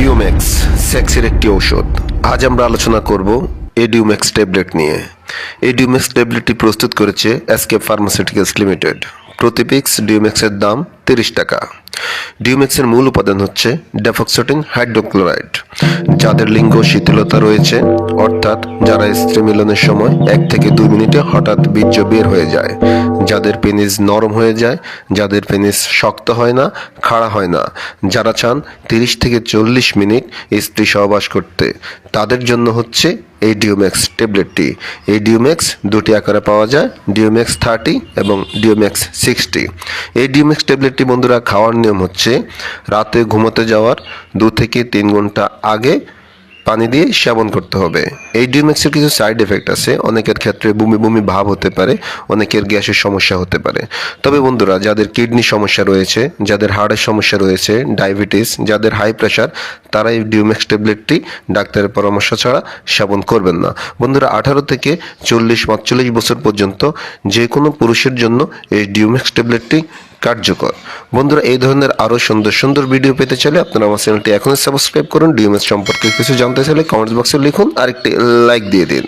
এডিওম্যাক্স সেক্সের একটি ঔষধ। আজ আমরা আলোচনা করব এডিওম্যাক্স ট্যাবলেট নিয়ে। এডিওম্যাক্স ট্যাবলেটটি প্রস্তুত করেছে এসকেপ ফার্মাসিউটিক্যালস লিমিটেড। প্রতি পিক্স ডিওম্যাক্সের দাম 30 টাকা। ডিওম্যাক্সের মূল উপাদান হচ্ছে ডেফক্সেটিন হাইড্রোক্লোরাইড। যাদের লিঙ্গ শিথিলতা রয়েছে, অর্থাৎ যারা স্ত্রী মিলনের সময় 1 থেকে 2 মিনিটে হঠাৎ বীর্য বের হয়ে যায়, যাদের পেনিস নরম হয়ে যায়, যাদের পেনিস শক্ত হয় না, খাড়া হয় না, যারা চান 30 থেকে 40 মিনিট স্ত্রী সহবাস করতে, তাদের জন্য হচ্ছে এই ডিওম্যাক্স ট্যাবলেটটি। এই ডিওম্যাক্স দুটি আকারে পাওয়া যায়, ডিওম্যাক্স 30 এবং ডিওম্যাক্স 60। এই ডিওম্যাক্স ট্যাবলেটটি বন্ধুরা খাওয়ার নিয়ম হচ্ছে রাতে ঘুমোতে যাওয়ার 2 থেকে 3 ঘন্টা আগে পানি দিয়ে সেবন করতে হবে। এই ডিওম্যাক্সের কিছু সাইড এফেক্ট আছে। অনেকের ক্ষেত্রে বমি বমি ভাব হতে পারে, অনেকের গ্যাসের সমস্যা হতে পারে। তবে বন্ধুরা, যাদের কিডনি সমস্যা রয়েছে, যাদের হার্টের সমস্যা রয়েছে, ডায়াবেটিস, যাদের হাই প্রেশার, তারা এই ডিওম্যাক্স ট্যাবলেটটি ডাক্তারের পরামর্শ ছাড়া সেবন করবেন না। বন্ধুরা, 18 থেকে 40-45 বছর পর্যন্ত যে কোনো পুরুষের জন্য এই ডিওম্যাক্স ট্যাবলেটটি কার্যকর। বন্ধুরা, এই ধরনের আরও সুন্দর সুন্দর ভিডিও পেতে চাইলে আপনারা আমার চ্যানেলটি এখনই সাবস্ক্রাইব করুন। ডিওম্যাক্স সম্পর্কে কিছু জানতে চাইলে কমেন্টস বক্সে লিখুন আর একটি লাইক দিয়ে দিন।